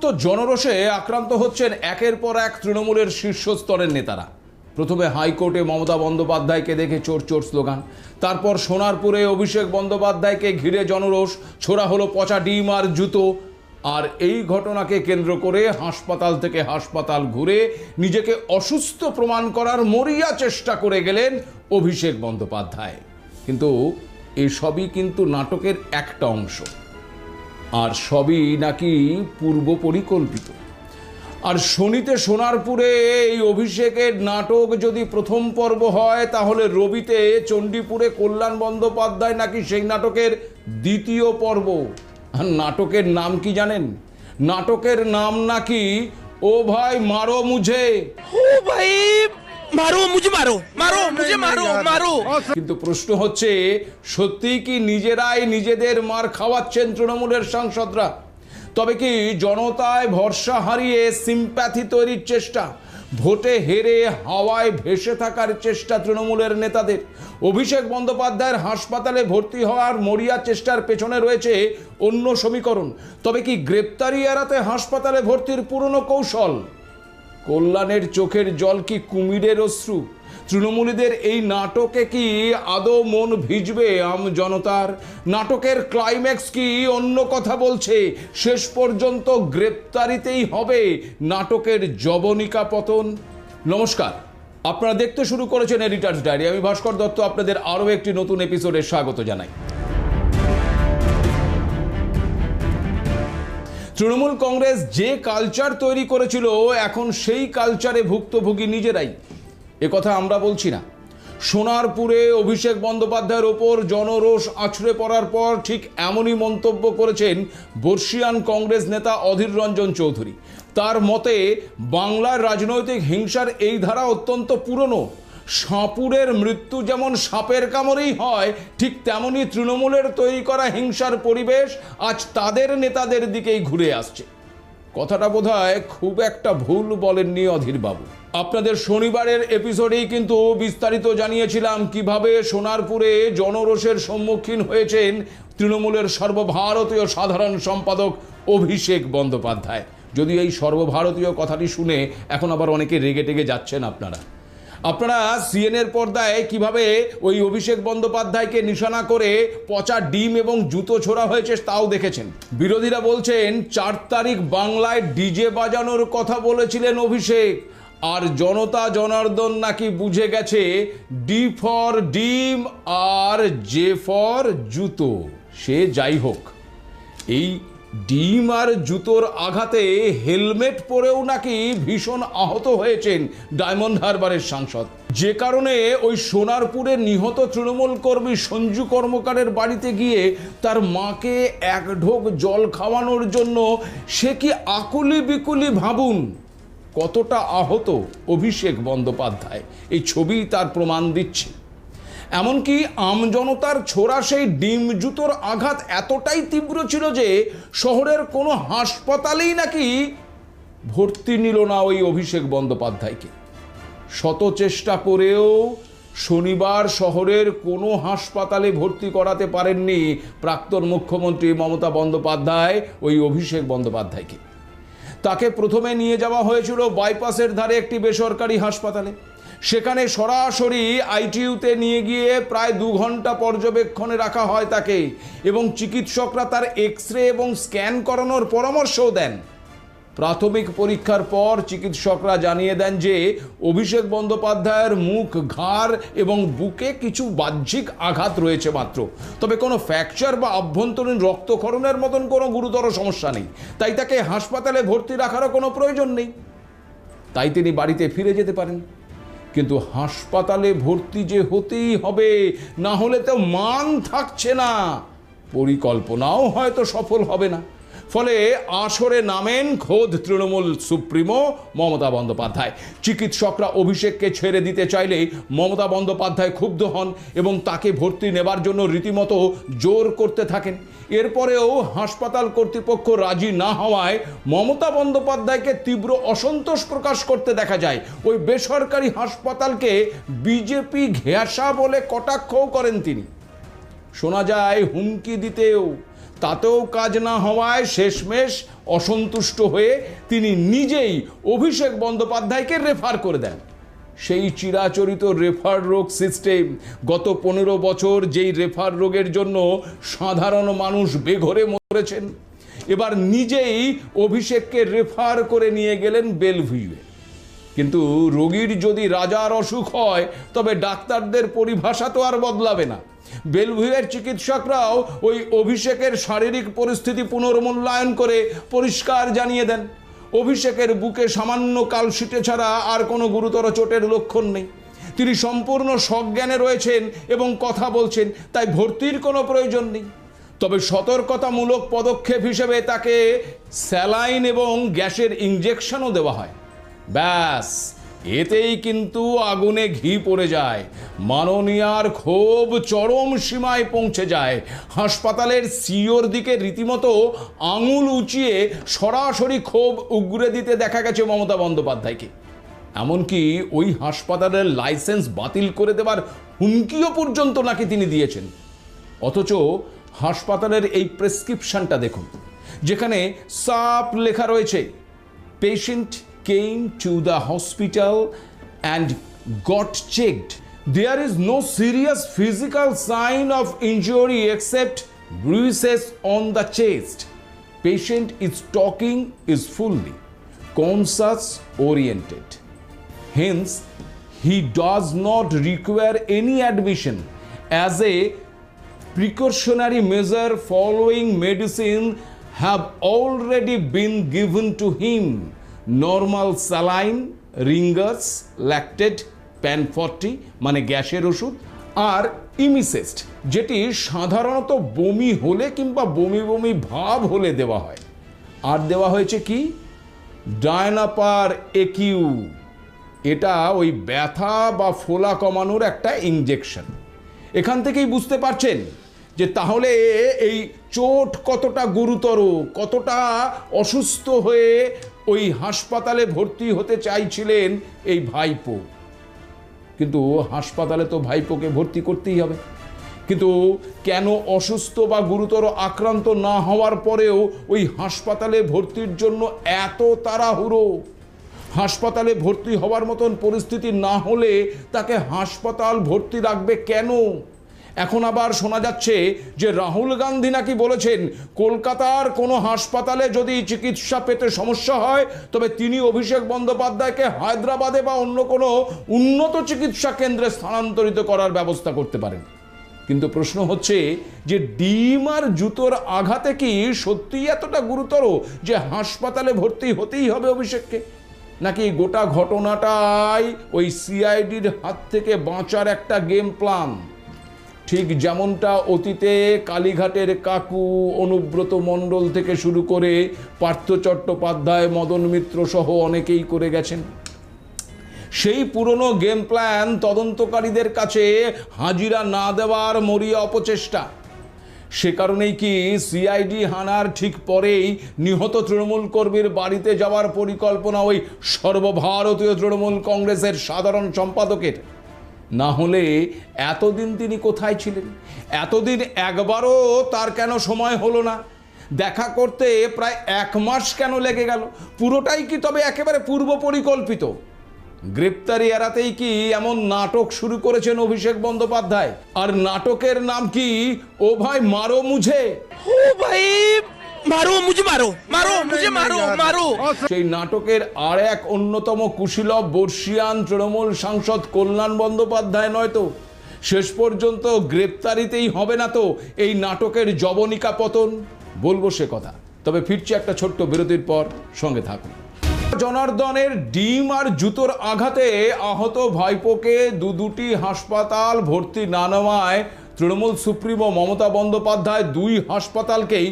তো জনরোষে আক্রান্ত হচ্ছেন একের পর এক তৃণমূলের শীর্ষস্তরের নেতারা। প্রথমে হাইকোর্টে মমতা বন্দ্যোপাধ্যায়কে দেখে চোর চোর স্লোগান, তারপর সোনারপুরে অভিষেক বন্দ্যোপাধ্যায়কে ঘিরে জনরোষ, ছোড়া হলো পচা ডিম আর জুতো। আর এই ঘটনাকে কেন্দ্র করে হাসপাতাল থেকে হাসপাতাল ঘুরে নিজেকে অসুস্থ প্রমাণ করার মরিয়া চেষ্টা করে গেলেন অভিষেক বন্দ্যোপাধ্যায়। কিন্তু এসবই কিন্তু নাটকের একটা অংশ, আর সবই নাকি পূর্ব পরিকল্পিত। আর শনিতে সোনারপুরে এই অভিষেকের নাটক যদি প্রথম পর্ব হয়, তাহলে রবিতে চণ্ডীপুরে কল্যাণ বন্দ্যোপাধ্যায় নাকি সেই নাটকের দ্বিতীয় পর্ব। আর নাটকের নাম কি জানেন? নাটকের নাম নাকি ও ভাই মারো মুঝে। ও ভাই মারো মুঝে, মারো মারো মুঝে, মারো মারো। কিন্তু প্রশ্ন হচ্ছে, সত্যিই কি নিজেরাই নিজেদের মার খাওয়াচ্ছেন তৃণমূলের সাংসদরা? তবে কি জনতায় ভরসা হারিয়ে সিম্প্যাথি তৈরির চেষ্টা, ভোটে হেরে হাওয়ায় ভেসে থাকার চেষ্টা তৃণমূলের নেতাদের? অভিষেক বন্দ্যোপাধ্যায়ের হাসপাতালে ভর্তি হওয়ার মরিয়া চেষ্টার পেছনে রয়েছে অন্য সমীকরণ। তবে কি গ্রেপ্তারি এড়াতে হাসপাতালে ভর্তির পুরনো কৌশল? কল্যাণের চোখের জল কি কুমিরের অশ্রু? তৃণমূলীদের এই নাটকে কি আদৌ মন ভিজবে আম জনতার? নাটকের ক্লাইম্যাক্স কি অন্য কথা বলছে? শেষ পর্যন্ত গ্রেপ্তারিতেই হবে নাটকের জবনিকা পতন? নমস্কার, আপনারা দেখতে শুরু করেছেন এডিটার্স ডায়েরি। আমি ভাস্কর দত্ত আপনাদের আরও একটি নতুন এপিসোডে স্বাগত জানাই। তৃণমূল কংগ্রেস যে কালচার তৈরি করেছিল, এখন সেই কালচারে ভুক্তভোগী নিজেরাই। একথা আমরা বলছি না। সোনারপুরে অভিষেক বন্দ্যোপাধ্যায়ের ওপর জনরোষ আছড়ে পড়ার পর ঠিক এমনই মন্তব্য করেছেন বর্ষীয়ান কংগ্রেস নেতা অধীর রঞ্জন চৌধুরী। তার মতে, বাংলার রাজনৈতিক হিংসার এই ধারা অত্যন্ত পুরনো। সাপুরের মৃত্যু যেমন সাপের কামড়েই হয়, ঠিক তেমনি তৃণমূলের তৈরি করা হিংসার পরিবেশ আজ তাদের নেতাদের দিকেই ঘুরে আসছে। কথাটা বোধহয় খুব একটা ভুল বলেননি অধীরবাবু। আপনাদের শনিবারের এপিসোডেই কিন্তু বিস্তারিত জানিয়েছিলাম কিভাবে সোনারপুরে জনরোষের সম্মুখীন হয়েছেন তৃণমূলের সর্বভারতীয় সাধারণ সম্পাদক অভিষেক বন্দ্যোপাধ্যায়। যদিও এই সর্বভারতীয় কথাটি শুনে এখন আবার অনেকে রেগে টেগে যাচ্ছেন আপনারা সিএনএর পর্দায় কিভাবে ওই অভিষেক বন্দ্যোপাধ্যায়কে নিশানা করে পচা ডিম এবং জুতো ছোড়া হয়েছে তাও দেখেছেন। বিরোধীরা বলছেন 4 তারিখ বাংলায় ডিজে বাজানোর কথা বলেছিলেন অভিষেক, আর জনতা জনার্দন নাকি বুঝে গেছে ডি ফর ডিম আর জে ফর জুতো। সে যাই হোক, এই ডিম আর জুতোর আঘাতে হেলমেট পরেও নাকি ভীষণ আহত হয়েছেন ডায়মন্ড হারবারের সাংসদ। যে কারণে ওই সোনারপুরে নিহত তৃণমূল কর্মী সঞ্জু কর্মকারের বাড়িতে গিয়ে তার মাকে এক ঢোক জল খাওয়ানোর জন্য সে কি আকুলি বিকুলি, ভাবুন কতটা আহত অভিষেক বন্দ্যোপাধ্যায়। এই ছবি তার প্রমাণ দিচ্ছে। এমনকি আমজনতার ছোড়া সেই ডিম জুতোর আঘাত এতটাই তীব্র ছিল যে শহরের কোনো হাসপাতালেই নাকি ভর্তি নিল না ওই অভিষেক বন্দ্যোপাধ্যায়কে। শত চেষ্টা করেও শনিবার শহরের কোনো হাসপাতালে ভর্তি করাতে পারেননি প্রাক্তন মুখ্যমন্ত্রী মমতা বন্দ্যোপাধ্যায় ওই অভিষেক বন্দ্যোপাধ্যায়কে। তাকে প্রথমে নিয়ে যাওয়া হয়েছিল বাইপাসের ধারে একটি বেসরকারি হাসপাতালে। সেখানে সরাসরি আইটিইউতে নিয়ে গিয়ে প্রায় 2 ঘন্টা পর্যবেক্ষণে রাখা হয় তাকে, এবং চিকিৎসকরা তার এক্স-রে এবং স্ক্যান করানোর পরামর্শও দেন। প্রাথমিক পরীক্ষার পর চিকিৎসকরা জানিয়ে দেন যে অভিষেক বন্দ্যোপাধ্যায়ের মুখ, ঘাড় এবং বুকে কিছু বাহ্যিক আঘাত রয়েছে মাত্র, তবে কোনো ফ্র্যাকচার বা আভ্যন্তরীণ রক্তক্ষরণের মতন কোনো গুরুতর সমস্যা নেই। তাই তাকে হাসপাতালে ভর্তি রাখারও কোনো প্রয়োজন নেই, তাই তিনি বাড়িতে ফিরে যেতে পারেন। কিন্তু হাসপাতালে ভর্তি যে হতেই হবে, না হলে তো মান থাকছে না, পরিকল্পনাও হয়তো সফল হবে না। ফলে আসরে নামেন খোদ তৃণমূল সুপ্রিমো মমতা বন্দ্যোপাধ্যায়। চিকিৎসকরা অভিষেককে ছেড়ে দিতে চাইলে মমতা বন্দ্যোপাধ্যায় ক্ষুব্ধ হন এবং তাকে ভর্তি নেবার জন্য রীতিমতো জোর করতে থাকেন। এরপরেও হাসপাতাল কর্তৃপক্ষ রাজি না হওয়ায় মমতা বন্দ্যোপাধ্যায়কে তীব্র অসন্তোষ প্রকাশ করতে দেখা যায়। ওই বেসরকারি হাসপাতালকে বিজেপি ঘেঁষা বলে কটাক্ষও করেন তিনি। শোনা যায় হুমকি দিতেও তাতেও কাজ না হওয়ায় শেষমেশ অসন্তুষ্ট হয়ে তিনি নিজেই অভিষেক বন্দ্যোপাধ্যায়কে রেফার করে দেন। সেই চিরাচরিত রেফার রোগ সিস্টেম, গত 15 বছর যেই রেফার রোগের জন্য সাধারণ মানুষ বেঘরে মরেছেন, এবার নিজেই অভিষেককে রেফার করে নিয়ে গেলেন বেলভিউয়ে। কিন্তু রোগীর যদি রাজার অসুখ হয় তবে ডাক্তারদের পরিভাষা তো আর বদলাবে না। বেলভিউয়ের চিকিৎসকরাও ওই অভিষেকের শারীরিক পরিস্থিতি পুনর্মূল্যায়ন করে পরিষ্কার জানিয়ে দেন, অভিষেকের বুকে সামান্য কালশিটে ছাড়া আর কোনো গুরুতর চোটের লক্ষণ নেই, তিনি সম্পূর্ণ সজ্ঞানে রয়েছেন এবং কথা বলছেন, তাই ভর্তির কোনো প্রয়োজন নেই। তবে সতর্কতামূলক পদক্ষেপ হিসেবে তাকে স্যালাইন এবং গ্যাসের ইঞ্জেকশনও দেওয়া হয়। ব্যাস, এতেই কিন্তু আগুনে ঘি পড়ে যায়, মাননীয়ার ক্ষোভ চরম সীমায় পৌঁছে যায়। হাসপাতালের সিওর দিকে রীতিমতো আঙুল উঁচিয়ে সরাসরি ক্ষোভ উগরে দিতে দেখা গেছে মমতা বন্দ্যোপাধ্যায়কে। এমনকি ওই হাসপাতালের লাইসেন্স বাতিল করে দেওয়ার হুমকিও পর্যন্ত নাকি তিনি দিয়েছেন। অথচ হাসপাতালের এই প্রেসক্রিপশনটা দেখুন, যেখানে সাফ লেখা রয়েছে, patient came to the hospital and got checked. There is no serious physical sign of injury except bruises on the chest. Patient is talking, is fully conscious oriented. Hence, he does not require any admission. As a precautionary measure, following medicine have already been given to him: normal saline, Ringer's, lactate, pan 40 মানে গ্যাসের ওষুধ, আর ইমিসেস্ট যেটি সাধারণত বমি হলে কিংবা বমি বমি ভাব হলে দেওয়া হয়। আর দেওয়া হয়েছে কি? ডায়নাপার একিউ, এটা ওই ব্যথা বা ফোলা কমানোর একটা ইনজেকশন। এখান থেকেই বুঝতে পারছেন যে তাহলে এই চোট কতটা গুরুতর, কতটা অসুস্থ হয়ে ওই হাসপাতালে ভর্তি হতে চাইছিলেন এই ভাইপো। কিন্তু হাসপাতালে তো ভাইপোকে ভর্তি করতেই হবে। কিন্তু কেন অসুস্থ বা গুরুতর আক্রান্ত না হওয়ার পরেও ওই হাসপাতালে ভর্তির জন্য এত তাড়াহুড়ো? হাসপাতালে ভর্তি হওয়ার মতন পরিস্থিতি না হলে তাকে হাসপাতাল ভর্তি রাখবে কেন? এখন আবার শোনা যাচ্ছে যে রাহুল গান্ধী নাকি বলেছেন কলকাতার কোনো হাসপাতালে যদি চিকিৎসা পেতে সমস্যা হয় তবে তিনি অভিষেক বন্দ্যোপাধ্যায়কে হায়দ্রাবাদে বা অন্য কোনো উন্নত চিকিৎসা কেন্দ্রে স্থানান্তরিত করার ব্যবস্থা করতে পারেন। কিন্তু প্রশ্ন হচ্ছে যে ডিম আর জুতোর আঘাতে কি সত্যিই এতটা গুরুতর যে হাসপাতালে ভর্তি হতেই হবে অভিষেককে? নাকি গোটা ঘটনাটাই ওই সিআইডির হাত থেকে বাঁচার একটা গেম প্ল্যান? ঠিক যেমনটা অতীতে কালীঘাটের কাকু, অনুব্রত মণ্ডল থেকে শুরু করে পার্থ চট্টোপাধ্যায়, মদন মিত্র সহ অনেকেই করে গেছেন। সেই পুরনো গেম প্ল্যান তদন্তকারীদের কাছে হাজিরা না দেওয়ার মরিয়া অপচেষ্টা। সে কারণেই কি সিআইডি হানার ঠিক পরেই নিহত তৃণমূল কর্মীর বাড়িতে যাওয়ার পরিকল্পনা ওই সর্বভারতীয় তৃণমূল কংগ্রেসের সাধারণ সম্পাদকের? না হলে এতদিন তিনি কোথায় ছিলেন? এতদিন একবারও তার কেন সময় হলো না? দেখা করতে প্রায় 1 মাস কেন লেগে গেল? পুরোটাই কি তবে একেবারে পূর্ব পরিকল্পিত? গ্রেপ্তারি এড়াতেই কি এমন নাটক শুরু করেছেন অভিষেক বন্দ্যোপাধ্যায়? আর নাটকের নাম কি? ও ভাই মারো মুঝে। ओ भाई मारो मुझे, मारो मारो मुझे, मारो मारो। সেই নাটকের আর এক অন্যতম কুশীলব বর্ষিয়ান তৃণমূল সাংসদ কল্যাণ বন্দ্যোপাধ্যায় নয় তো? শেষ পর্যন্ত গ্রেপ্তারিতেই হবে না তো এই নাটকের জবনিকা পতন? বলবো সে কথা, তবে ফিরছি একটা ছোট্ট বিরতির পর, সঙ্গে থাকুন। জনার্দনের ডিম আর জুতোর আঘাতে আহত ভাইপোকে দুটি হাসপাতাল ভর্তি না নেওয়ায় তৃণমূল সুপ্রিমো মমতা বন্দ্যোপাধ্যায় 2 হাসপাতালকেই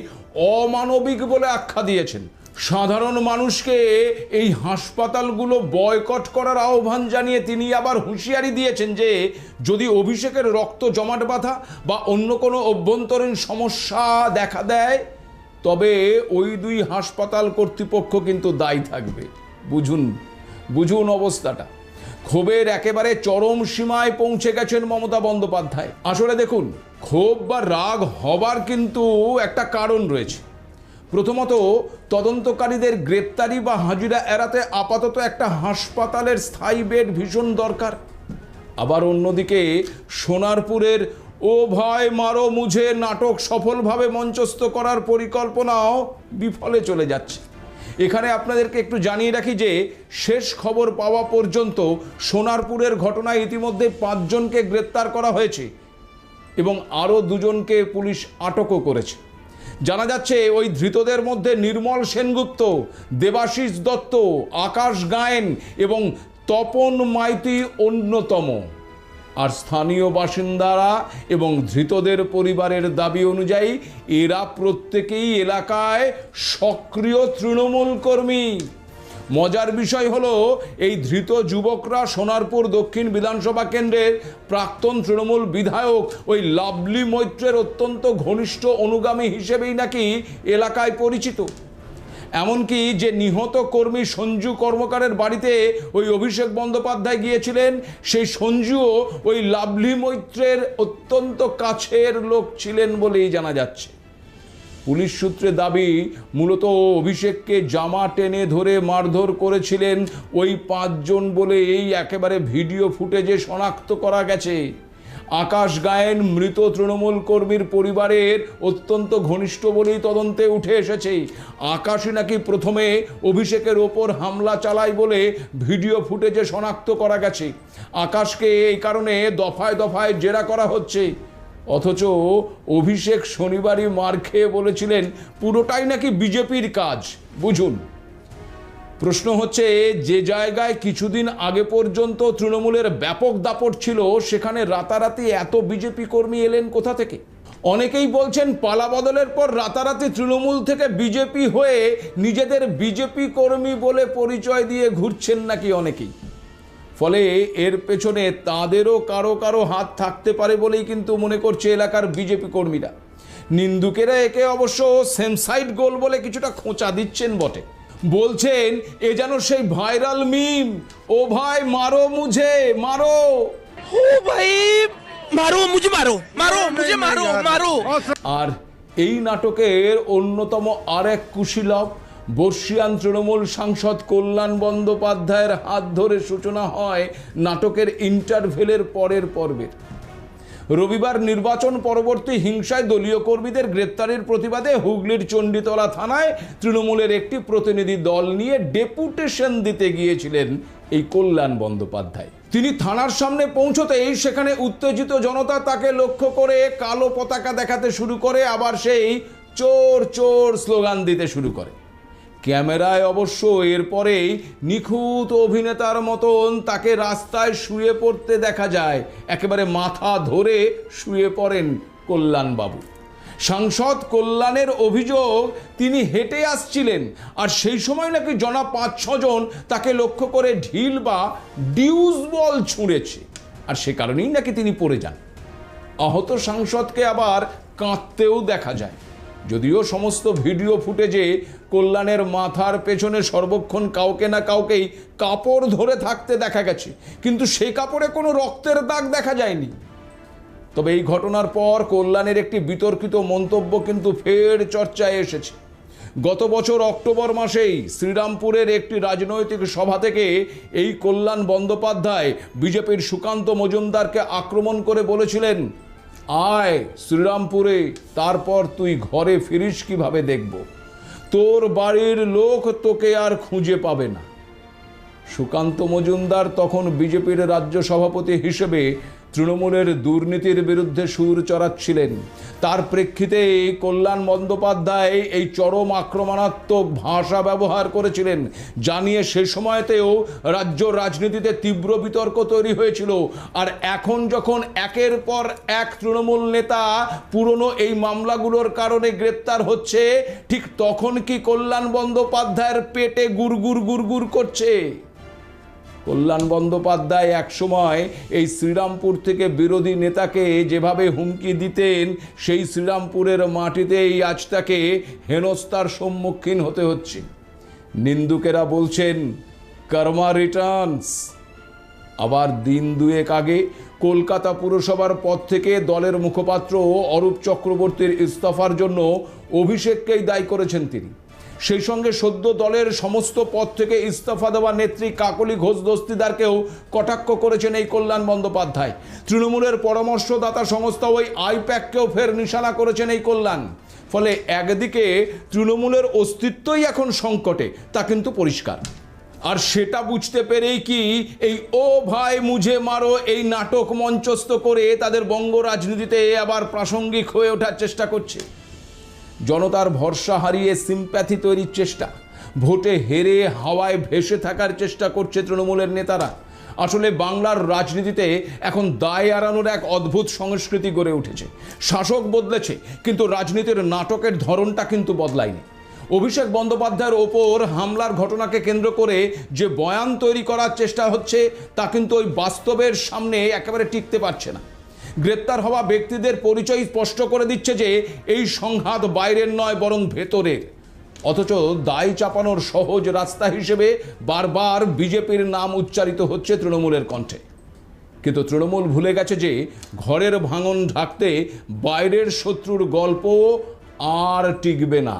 অমানবিক বলে আখ্যা দিয়েছেন। সাধারণ মানুষকে এই হাসপাতালগুলো বয়কট করার আহ্বান জানিয়ে তিনি আবার হুঁশিয়ারি দিয়েছেন যে যদি অভিষেকের রক্ত জমাট বাঁধা বা অন্য কোনো অভ্যন্তরীণ সমস্যা দেখা দেয় তবে ওই 2 হাসপাতাল কর্তৃপক্ষ কিন্তু দায়ী থাকবে। বুঝুন অবস্থাটা। ক্ষোভের একেবারে চরম সীমায় পৌঁছে গেছেন মমতা বন্দ্যোপাধ্যায়। আসলে দেখুন, ক্ষোভ বা রাগ হবার কিন্তু একটা কারণ রয়েছে। প্রথমত, তদন্তকারীদের গ্রেপ্তারি বা হাজিরা এড়াতে আপাতত একটা হাসপাতালের স্থায়ী বেড ভীষণ দরকার। আবার অন্যদিকে সোনারপুরের ও ভয় মারো মুঝে নাটক সফলভাবে মঞ্চস্থ করার পরিকল্পনাও বিফলে চলে যাচ্ছে। এখানে আপনাদেরকে একটু জানিয়ে রাখি যে শেষ খবর পাওয়া পর্যন্ত সোনারপুরের ঘটনায় ইতিমধ্যে 5 জনকে গ্রেপ্তার করা হয়েছে এবং আরও 2 জনকে পুলিশ আটকও করেছে। জানা যাচ্ছে ওই ধৃতদের মধ্যে নির্মল সেনগুপ্ত, দেবাশিস দত্ত, আকাশ গায়েন এবং তপন মাইতি অন্যতম। আর স্থানীয় বাসিন্দারা এবং ধৃতদের পরিবারের দাবি অনুযায়ী এরা প্রত্যেকেই এলাকায় সক্রিয় তৃণমূল কর্মী। মজার বিষয় হলো, এই ধৃত যুবকরা সোনারপুর দক্ষিণ বিধানসভা কেন্দ্রের প্রাক্তন তৃণমূল বিধায়ক ওই লাভলি মৈত্রের অত্যন্ত ঘনিষ্ঠ অনুগামী হিসেবেই নাকি এলাকায় পরিচিত। এমনকি যে নিহত কর্মী সঞ্জু কর্মকারের বাড়িতে ওই অভিষেক বন্দ্যোপাধ্যায় গিয়েছিলেন, সেই সঞ্জুও ওই লাভলি মৈত্রের অত্যন্ত কাছের লোক ছিলেন বলেই জানা যাচ্ছে। পুলিশ সূত্রে দাবি, মূলত অভিষেককে জামা টেনে ধরে মারধর করেছিলেন ওই 5 জন বলে এই একেবারে ভিডিও ফুটেজে শনাক্ত করা গেছে। আকাশ গায়েন মৃত তৃণমূল কর্মীর পরিবারের অত্যন্ত ঘনিষ্ঠ বলেই তদন্তে উঠে এসেছে। আকাশই নাকি প্রথমে অভিষেকের ওপর হামলা চালায় বলে ভিডিও ফুটেজে শনাক্ত করা গেছে। আকাশকে এই কারণে দফায় দফায় জেরা করা হচ্ছে। অথচ অভিষেক শনিবারই মার খেয়ে বলেছিলেন পুরোটাই নাকি বিজেপির কাজ। বুঝুন, প্রশ্ন হচ্ছে, যে জায়গায় কিছুদিন আগে পর্যন্ত তৃণমূলের ব্যাপক দাপট ছিল, সেখানে রাতারাতি এত বিজেপি কর্মী এলেন কোথা থেকে? অনেকেই বলছেন পালা বদলের পর রাতারাতি তৃণমূল থেকে বিজেপি হয়ে নিজেদের বিজেপি কর্মী বলে পরিচয় দিয়ে ঘুরছেন নাকি অনেকেই। ফলে এর পেছনে তাঁদেরও কারো কারো হাত থাকতে পারে বলেই কিন্তু মনে করছে এলাকার বিজেপি কর্মীরা। নিন্দুকেরা একে অবশ্য সেম সাইড গোল বলে কিছুটা খোঁচা দিচ্ছেন বটে। বলছেন এ যেন সেই ভাইরাল মিম, ও ভাই মারো মুঝে মারো। ओ भाई मारो मुझे मारो मारो मुझे मारो मारो। আর এই নাটকের অন্যতম আরেক কুশীলব বর্ষিয়ান তৃণমূল সাংসদ কল্যাণ বন্দ্যোপাধ্যায়ের হাত ধরে সূচনা হয় নাটকের ইন্টারভেলের পরের পর্বের। রবিবার নির্বাচন পরবর্তী হিংসায় দলীয় কর্মীদের গ্রেপ্তারের প্রতিবাদে হুগলির চণ্ডীতলা থানায় তৃণমূলের একটি প্রতিনিধি দল নিয়ে ডেপুটেশন দিতে গিয়েছিলেন এই কল্যাণ বন্দ্যোপাধ্যায়। তিনি থানার সামনে পৌঁছতেই সেখানে উত্তেজিত জনতা তাকে লক্ষ্য করে কালো পতাকা দেখাতে শুরু করে, আবার সেই চোর চোর স্লোগান দিতে শুরু করে। ক্যামেরায় অবশ্য এরপরেই নিখুঁত অভিনেতার মতন তাকে রাস্তায় শুয়ে পড়তে দেখা যায়। একেবারে মাথা ধরে শুয়ে পড়েন কল্যাণবাবু। সাংসদ কল্যাণের অভিযোগ, তিনি হেঁটে আসছিলেন আর সেই সময় নাকি জনা 5-6 জন তাকে লক্ষ্য করে ঢিল বা ডিউস বল ছুঁড়েছে, আর সে কারণেই নাকি তিনি পড়ে যান। আহত সাংসদকে আবার কাঁদতেও দেখা যায়। যদিও সমস্ত ভিডিও ফুটেজে কল্যাণের মাথার পেছনে সর্বক্ষণ কাউকে না কাউকেই কাপড় ধরে থাকতে দেখা গেছে, কিন্তু সেই কাপড়ে কোনো রক্তের দাগ দেখা যায়নি। তবে এই ঘটনার পর কল্যাণের একটি বিতর্কিত মন্তব্য কিন্তু ফের চর্চায় এসেছে। গত বছর অক্টোবর মাসেই শ্রীরামপুরের একটি রাজনৈতিক সভা থেকে এই কল্যাণ বন্দ্যোপাধ্যায় বিজেপির সুকান্ত মজুমদারকে আক্রমণ করে বলেছিলেন, আয় শ্রীরামপুরে, তারপর তুই ঘরে ফিরিস কিভাবে দেখব, তোর বাড়ির লোক তোকে আর খুঁজে পাবে না। সুকান্ত মজুমদার তখন বিজেপির রাজ্য সভাপতি হিসেবে তৃণমূলের দুর্নীতির বিরুদ্ধে সুর চড়াচ্ছিলেন। তার প্রেক্ষিতে কল্যাণ বন্দ্যোপাধ্যায় এই চরম আক্রমণাত্মক ভাষা ব্যবহার করেছিলেন, জানিয়ে সে সময়তেও রাজ্য রাজনীতিতে তীব্র বিতর্ক তৈরি হয়েছিল। আর এখন যখন একের পর এক তৃণমূল নেতা পুরনো এই মামলাগুলোর কারণে গ্রেপ্তার হচ্ছে, ঠিক তখন কি কল্যাণ বন্দ্যোপাধ্যায়ের পেটে গুড়গুড় গুড়গুড় করছে? কল্যাণ বন্দ্যোপাধ্যায় একসময় এই শ্রীরামপুর থেকে বিরোধী নেতাকে যেভাবে হুমকি দিতেন, সেই শ্রীরামপুরের মাটিতেই আজ তাকে হেনস্থার সম্মুখীন হতে হচ্ছে। নিন্দুকেরা বলছেন কর্মা রিটার্নস। আবার দিন দুয়েক আগে কলকাতা পুরসভার পদ থেকে দলের মুখপাত্র অরূপ চক্রবর্তীর ইস্তফার জন্য অভিষেককেই দায়ী করেছেন তিনি। সেই সঙ্গে সদ্য দলের সমস্ত পদ থেকে ইস্তফা দেওয়া নেত্রী কাকলি ঘোষ দস্তিদারকেও কটাক্ষ করেছেন এই কল্যাণ বন্দ্যোপাধ্যায়। তৃণমূলের পরামর্শদাতা সংস্থা ওই আইপ্যাককেও ফের নিশানা করেছেন এই কল্যাণ। ফলে একদিকে তৃণমূলের অস্তিত্বই এখন সংকটে, তা কিন্তু পরিষ্কার। আর সেটা বুঝতে পেরেই কি এই ও ভাই মুঝে মারো এই নাটক মঞ্চস্থ করে তাদের বঙ্গ রাজনীতিতে আবার প্রাসঙ্গিক হয়ে ওঠার চেষ্টা করছে। জনতার ভরসা হারিয়ে সিম্প্যাথি তৈরির চেষ্টা, ভোটে হেরে হাওয়ায় ভেসে থাকার চেষ্টা করছে তৃণমূলের নেতারা। আসলে বাংলার রাজনীতিতে এখন দায় এড়ানোর এক অদ্ভুত সংস্কৃতি গড়ে উঠেছে। শাসক বদলেছে, কিন্তু রাজনীতির নাটকের ধরনটা কিন্তু বদলায়নি। অভিষেক বন্দ্যোপাধ্যায়ের ওপর হামলার ঘটনাকে কেন্দ্র করে যে বয়ান তৈরি করার চেষ্টা হচ্ছে তা কিন্তু ওই বাস্তবের সামনে একেবারে টিকতে পারছে না। গ্রেপ্তার হওয়া ব্যক্তিদের পরিচয় স্পষ্ট করে দিচ্ছে যে এই সংঘাত বাইরের নয় বরং ভেতরের। অথচ দায় চাপানোর সহজ রাস্তা হিসেবে বারবার বিজেপির নাম উচ্চারিত হচ্ছে তৃণমূলের কণ্ঠে। কিন্তু তৃণমূল ভুলে গেছে যে ঘরের ভাঙন ঢাকতে বাইরের শত্রুর গল্প আর টিকবে না।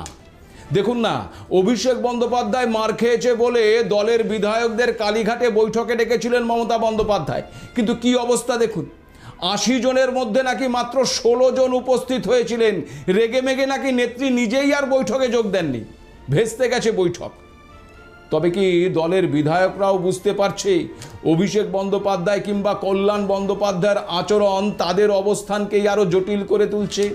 দেখুন না, অভিষেক বন্দ্যোপাধ্যায় মার খেয়েছে বলে দলের বিধায়কদের কালীঘাটে বৈঠকে ডেকেছিলেন মমতা বন্দ্যোপাধ্যায়, কিন্তু কি অবস্থা দেখুন। 80 জনের মধ্যে নাকি মাত্র 16 জন উপস্থিত হয়েছিলেন। রেগে মেগে নাকি নেত্রী নিজেই আর বৈঠকে যোগ দেননি, ভেস্তে গেছে বৈঠক। তবে কি দলের বিধায়করাও বুঝতে পারছে অভিষেক বন্দ্যোপাধ্যায় কিংবা কল্যাণ বন্দ্যোপাধ্যায়ের আচরণ তাদের অবস্থানকেই আরো জটিল করে তুলছে?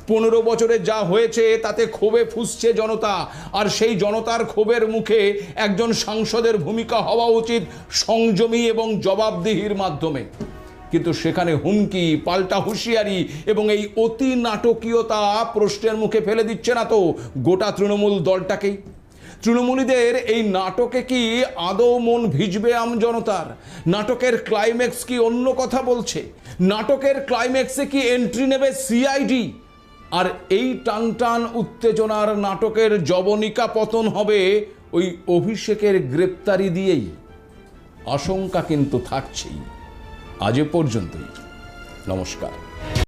15 বছরে যা হয়েছে তাতে ক্ষোভে ফুঁসছে জনতা, আর সেই জনতার ক্ষোভের মুখে একজন সাংসদের ভূমিকা হওয়া উচিত সংযমী এবং জবাবদিহির মাধ্যমে। কিন্তু সেখানে হুমকি, পাল্টা হুঁশিয়ারি এবং এই অতি নাটকীয়তা প্রশ্নের মুখে ফেলে দিচ্ছে না তো গোটা তৃণমূল দলটাকেই? তৃণমূলীদের এই নাটকে কি আদৌ মন ভিজবে আম জনতার? নাটকের ক্লাইম্যাক্স কি অন্য কথা বলছে? নাটকের ক্লাইম্যাক্সে কি এন্ট্রি নেবে সিআইডি? আর এই টানটান উত্তেজনার নাটকের জবনিকা পতন হবে ওই অভিষেকের গ্রেপ্তারি দিয়েই? আশঙ্কা কিন্তু থাকছেই। আজ এ পর্যন্তই। নমস্কার।